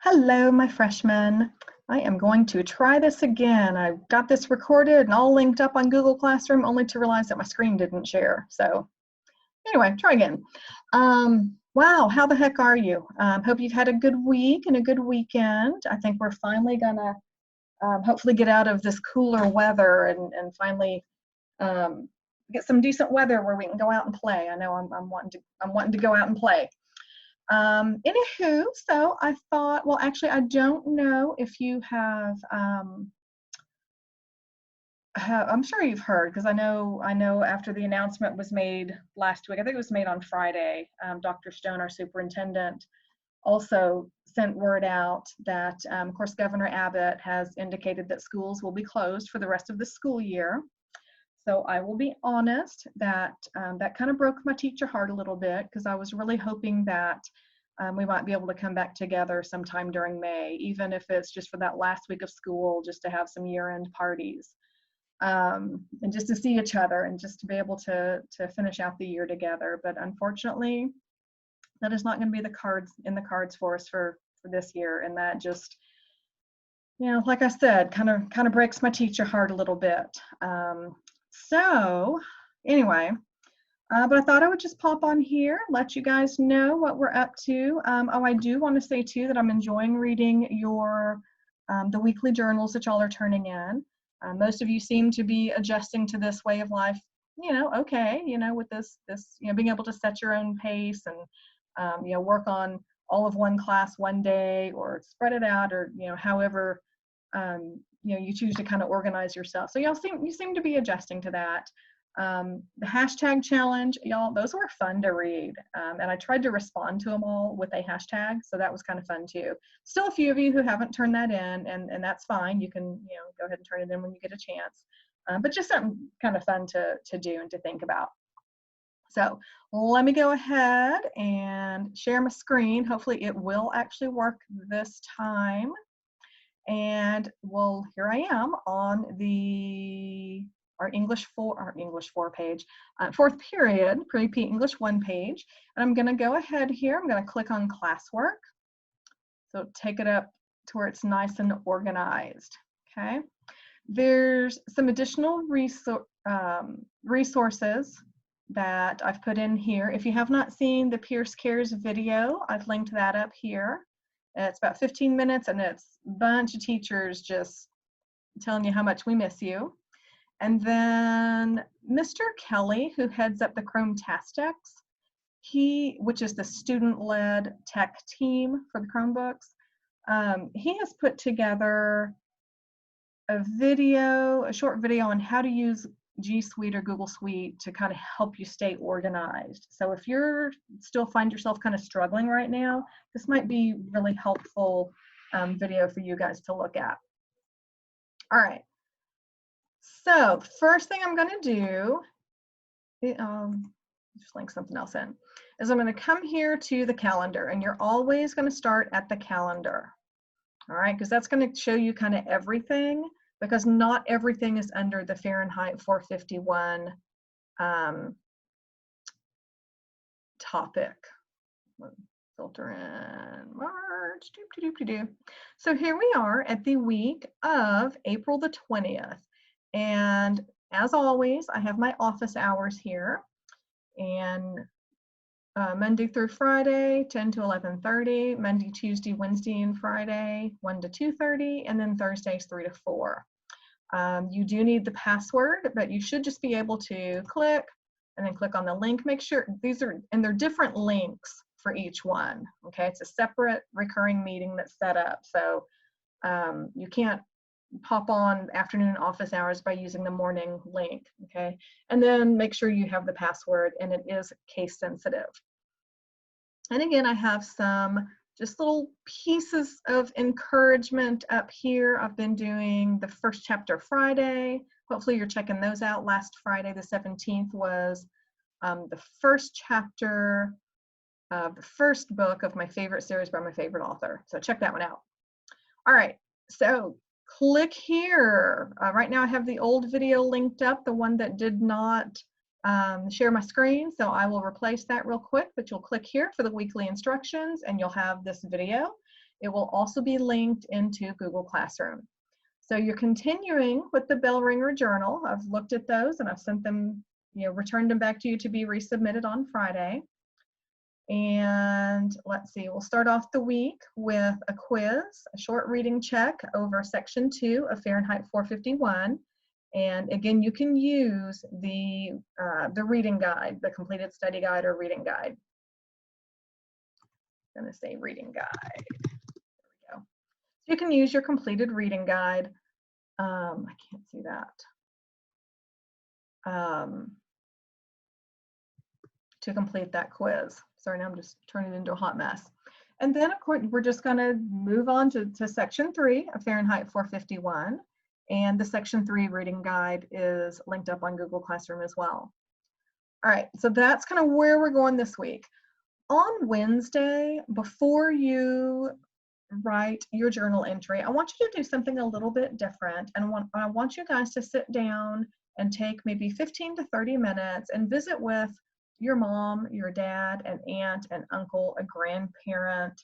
Hello, my freshmen. I am going to try this again. I got this recorded and all linked up on Google Classroom only to realize that my screen didn't share. So anyway, try again. Wow, how the heck are you? Hope you've had a good week and a good weekend. I think we're finally gonna hopefully get out of this cooler weather and finally get some decent weather where we can go out and play. I know I'm wanting to go out and play. Anywho, so I thought, well, actually, I don't know if you have, I'm sure you've heard, because I know after the announcement was made last week, I think it was made on Friday, Dr. Stone, our superintendent, also sent word out that, of course, Governor Abbott has indicated that schools will be closed for the rest of the school year. So I will be honest that that kind of broke my teacher heart a little bit, because I was really hoping that we might be able to come back together sometime during May, even if it's just for that last week of school, just to have some year-end parties and just to see each other and just to be able to finish out the year together. But unfortunately, that is not going to be in the cards for us for this year, and that just, you know, like I said, kind of breaks my teacher heart a little bit. So anyway, but I thought I would just pop on here, let you guys know what we're up to. Oh, I do want to say too that I'm enjoying reading your the weekly journals that y'all are turning in. Most of you seem to be adjusting to this way of life, you know, okay, you know, with this, you know, being able to set your own pace and, you know, work on all of one class one day or spread it out, or, you know, however, you know, you choose to kind of organize yourself. So you seem to be adjusting to that. The hashtag challenge, y'all, those were fun to read. And I tried to respond to them all with a hashtag, so that was kind of fun too. Still a few of you who haven't turned that in, and that's fine. You can, you know, go ahead and turn it in when you get a chance. But just something kind of fun to do and to think about. So let me go ahead and share my screen. Hopefully it will actually work this time. And well, here I am on our English 4 page, fourth period, pre-P English 1 page. And I'm going to go ahead here. I'm going to click on classwork. So take it up to where it's nice and organized. Okay. There's some additional resources that I've put in here. If you have not seen the Pierce Cares video, I've linked that up here. It's about 15 minutes, and it's a bunch of teachers just telling you how much we miss you. And then Mr. Kelly, who heads up the Chrometastics, which is the student-led tech team for the Chromebooks, he has put together a short video on how to use G Suite or Google Suite to kind of help you stay organized. So if you're still find yourself kind of struggling right now, this might be really helpful video for you guys to look at. All right. So first thing I'm going to do, just link something else in, is I'm going to come here to the calendar, and you're always going to start at the calendar. All right, because that's going to show you kind of everything, because not everything is under the Fahrenheit 451 topic. Filter in March. So here we are at the week of April the 20th. And as always, I have my office hours here. And Monday through Friday, 10 to 11:30, Monday, Tuesday, Wednesday, and Friday, 1 to 2:30, and then Thursdays, 3 to 4. You do need the password, but you should just be able to click and then click on the link. Make sure they're different links for each one. Okay, it's a separate recurring meeting that's set up. So you can't pop on afternoon office hours by using the morning link. Okay, and then make sure you have the password, and it is case sensitive. And again, I have some just little pieces of encouragement up here. I've been doing the first chapter Friday. Hopefully you're checking those out. Last Friday, the 17th, was the first chapter of the first book of my favorite series by my favorite author. So check that one out. All right, so click here. Right now I have the old video linked up, the one that did not share my screen, so I will replace that real quick, but you'll click here for the weekly instructions and you'll have this video. It will also be linked into Google Classroom. So you're continuing with the bell ringer journal. I've looked at those and I've sent them, returned them back to you to be resubmitted on Friday. And let's see, we'll start off the week with a quiz, a short reading check over section 2 of Fahrenheit 451. And again, you can use the reading guide, the completed study guide or reading guide. I'm going to say reading guide. There we go. So you can use your completed reading guide. I can't see that. To complete that quiz. Sorry, now I'm just turning it into a hot mess. And then, of course, we're just going to move on to section 3 of Fahrenheit 451. And the section 3 reading guide is linked up on Google Classroom as well. All right, so that's kind of where we're going this week. On Wednesday, before you write your journal entry, I want you to do something a little bit different. And I want you guys to sit down and take maybe 15 to 30 minutes and visit with your mom, your dad, an aunt, an uncle, a grandparent,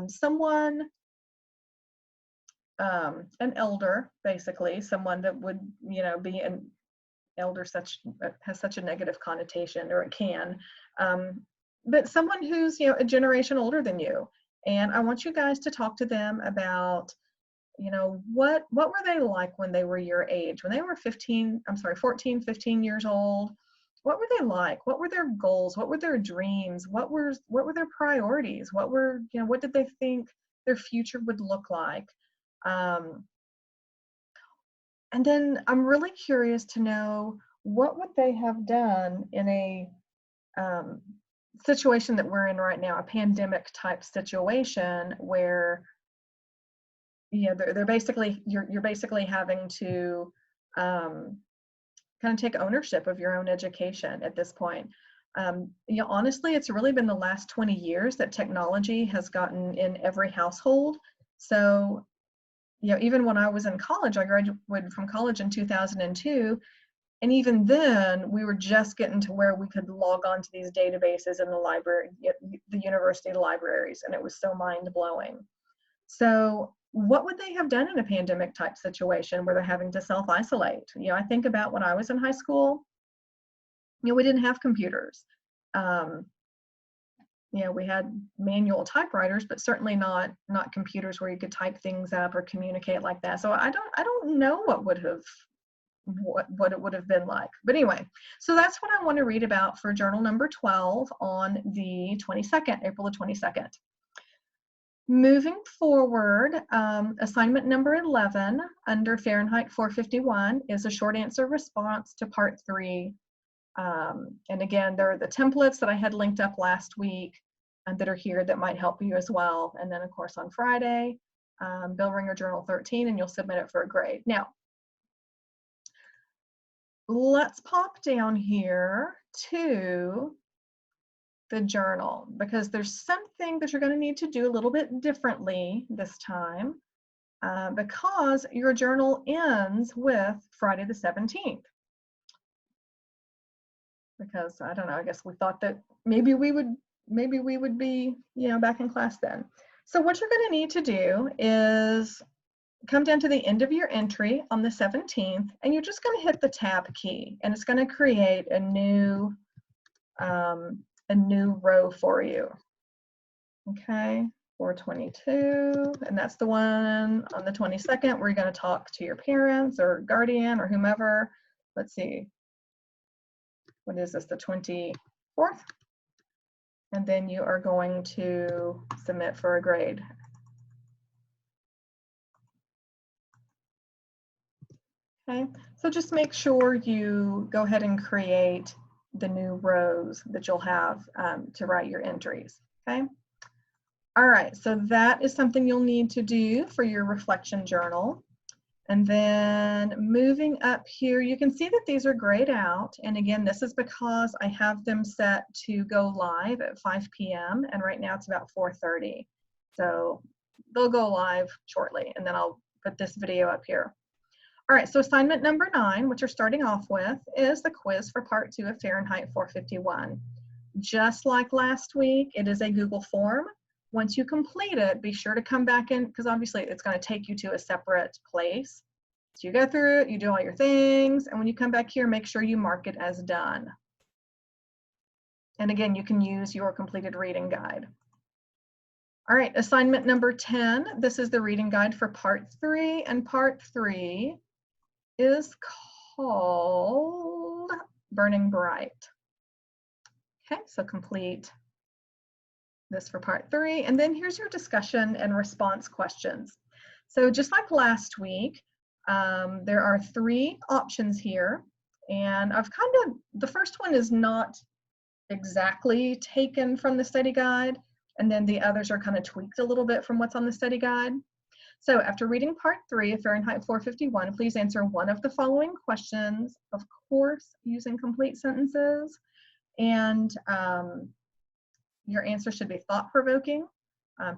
someone, an elder, basically, someone that would, be an elder has such a negative connotation, or it can, but someone who's, a generation older than you. And I want you guys to talk to them about, what were they like when they were your age, when they were 14, 15 years old. What were they like? What were their goals? What were their dreams? What were their priorities? What did they think their future would look like? And then I'm really curious to know, what would they have done in a situation that we're in right now, a pandemic type situation where, they're basically, you're basically having to kind of take ownership of your own education at this point. Honestly, it's really been the last 20 years that technology has gotten in every household. So, even when I was in college, I graduated from college in 2002, and even then, we were just getting to where we could log on to these databases in the library, the university libraries, and it was so mind-blowing. So what would they have done in a pandemic type situation where they're having to self-isolate? I think about when I was in high school, we didn't have computers. We had manual typewriters, but certainly not computers where you could type things up or communicate like that. So I don't know what it would have been like. But anyway, so that's what I want to read about for journal number 12 on the 22nd, April the 22nd. Moving forward, assignment number 11 under Fahrenheit 451 is a short answer response to part 3. And again, there are the templates that I had linked up last week that are here that might help you as well. And then, of course, on Friday, bell ringer journal 13, and you'll submit it for a grade. Now, let's pop down here to the journal, because there's something that you're going to need to do a little bit differently this time, because your journal ends with Friday the 17th. Because I don't know, I guess we thought that maybe we would be, back in class then. So what you're going to need to do is come down to the end of your entry on the 17th, and you're just going to hit the tab key, and it's going to create a new row for you. Okay, 422, and that's the one on the 22nd where you're going to talk to your parents or guardian or whomever. Let's see, what is this, the 24th? And then you are going to submit for a grade. Okay, so just make sure you go ahead and create the new rows that you'll have to write your entries, okay? All right, so that is something you'll need to do for your reflection journal. And then moving up here, you can see that these are grayed out. And again, this is because I have them set to go live at 5 p.m. and right now it's about 4:30. So they'll go live shortly, and then I'll put this video up here. All right, so assignment number 9, which you're starting off with, is the quiz for part 2 of Fahrenheit 451. Just like last week, it is a Google form Once you complete it, be sure to come back in, because obviously it's going to take you to a separate place. So you go through it, you do all your things, and when you come back here, make sure you mark it as done. And again, you can use your completed reading guide. All right, assignment number 10. This is the reading guide for part 3, and part 3 is called Burning Bright. Okay, so complete this for part 3, and then here's your discussion and response questions. So just like last week, there are 3 options here, and the first one is not exactly taken from the study guide, and then the others are kind of tweaked a little bit from what's on the study guide. So after reading part 3 of Fahrenheit 451, please answer one of the following questions, of course, using complete sentences, and your answer should be thought-provoking,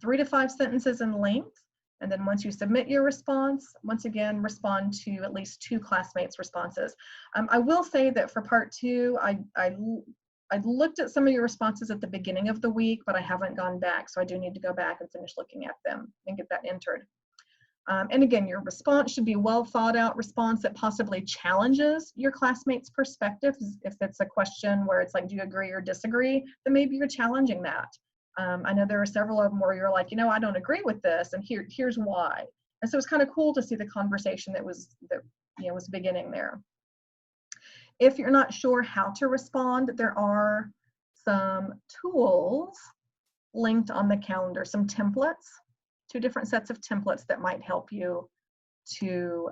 3 to 5 sentences in length, and then once you submit your response, once again, respond to at least 2 classmates' responses. I will say that for part 2, I looked at some of your responses at the beginning of the week, but I haven't gone back, so I do need to go back and finish looking at them and get that entered. And again, your response should be a well thought out response that possibly challenges your classmates' perspective. If it's a question where it's like, do you agree or disagree, then maybe you're challenging that. I know there are several of them where you're like, I don't agree with this, and here's why. And so it's kind of cool to see the conversation that was beginning there. If you're not sure how to respond, there are some tools linked on the calendar, some templates, 2 different sets of templates that might help you to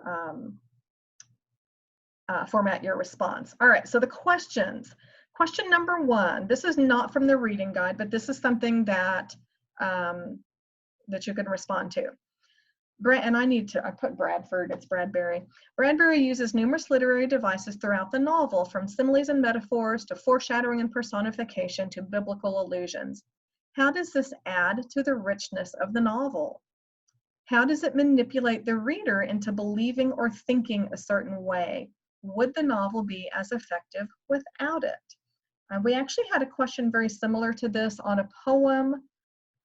format your response. All right, so the questions. Question number 1, this is not from the reading guide, but this is something that that you can respond to. And I put Bradford, it's Bradbury. Bradbury uses numerous literary devices throughout the novel, from similes and metaphors to foreshadowing and personification to biblical allusions. How does this add to the richness of the novel? How does it manipulate the reader into believing or thinking a certain way? Would the novel be as effective without it? We actually had a question very similar to this on a poem,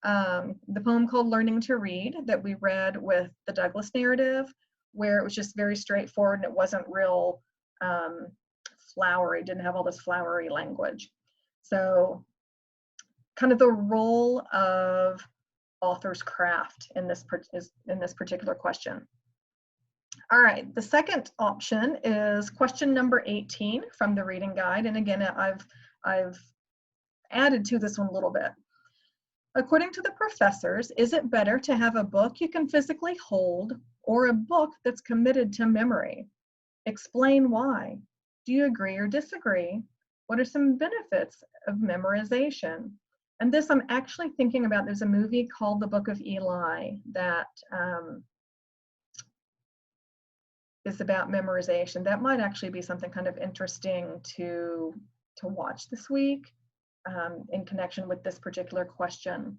the poem called Learning to Read, that we read with the Douglas narrative, where it was just very straightforward and it wasn't real flowery, didn't have all this flowery language. So kind of the role of author's craft in this particular question. All right, the second option is question number 18 from the reading guide. And again, I've added to this one a little bit. According to the professors, is it better to have a book you can physically hold or a book that's committed to memory? Explain why. Do you agree or disagree? What are some benefits of memorization? And this I'm actually thinking about, there's a movie called The Book of Eli that is about memorization. That might actually be something kind of interesting to watch this week in connection with this particular question.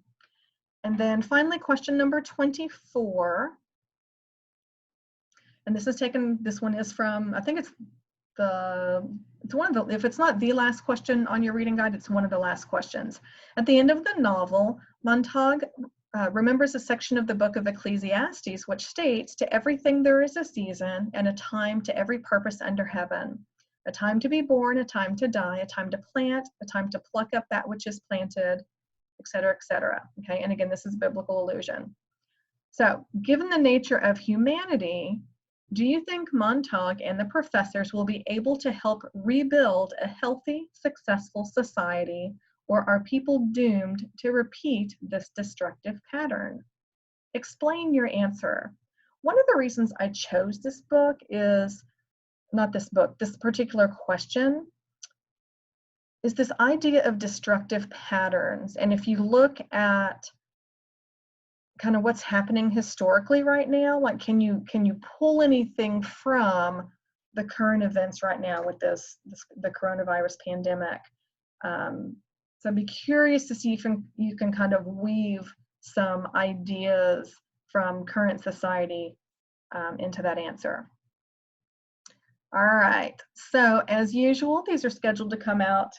And then finally, question number 24. And this one is from, I think it's one of the, if it's not the last question on your reading guide, it's one of the last questions. At the end of the novel, Montague remembers a section of the book of Ecclesiastes, which states, "To everything there is a season, and a time to every purpose under heaven. A time to be born, a time to die, a time to plant, a time to pluck up that which is planted," etc., etc. Okay, and again, this is biblical allusion. So, given the nature of humanity, do you think Montague and the professors will be able to help rebuild a healthy, successful society, or are people doomed to repeat this destructive pattern? Explain your answer. One of the reasons I chose this book is, this particular question, is this idea of destructive patterns. And if you look at kind of what's happening historically right now, like can you pull anything from the current events right now with the coronavirus pandemic? So I'd be curious to see if you can kind of weave some ideas from current society into that answer. All right, so as usual, these are scheduled to come out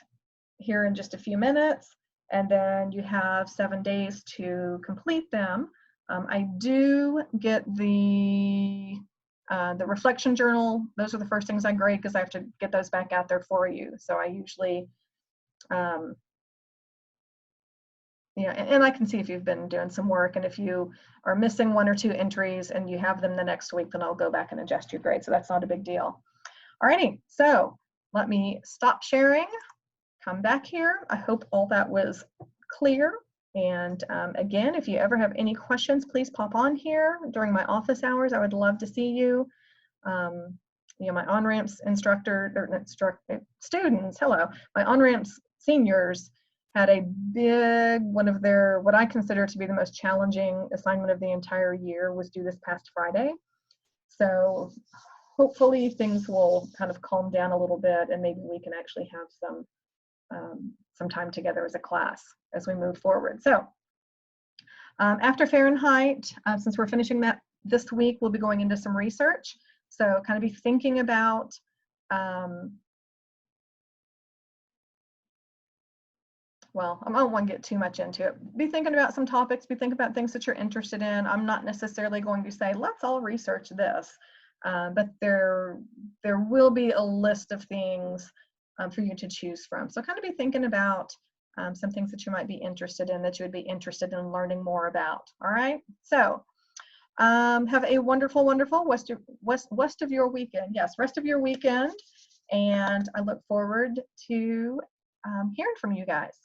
here in just a few minutes. and then you have 7 days to complete them. I do get the reflection journal. Those are the first things I grade because I have to get those back out there for you. So I usually, yeah, and I can see if you've been doing some work, and if you are missing 1 or 2 entries and you have them the next week, then I'll go back and adjust your grade. So that's not a big deal. Alrighty, so let me stop sharing, come back here. I hope all that was clear. And again, if you ever have any questions, please pop on here during my office hours. I would love to see you. You know, my on-ramps instructor, or students, hello, my on-ramps seniors had a big, one of their, what I consider to be the most challenging assignment of the entire year was due this past Friday. So hopefully things will kind of calm down a little bit, and maybe we can actually have some time together as a class as we move forward. So after Fahrenheit, since we're finishing that this week, we'll be going into some research. So kind of be thinking about well, I don't want to get too much into it. Be thinking about some topics, be thinking about things that you're interested in. I'm not necessarily going to say, let's all research this, but there will be a list of things for you to choose from. So kind of be thinking about some things that you might be interested in, that you would be interested in learning more about. All right, so have a wonderful, wonderful rest of your weekend. Yes, rest of your weekend, and I look forward to hearing from you guys.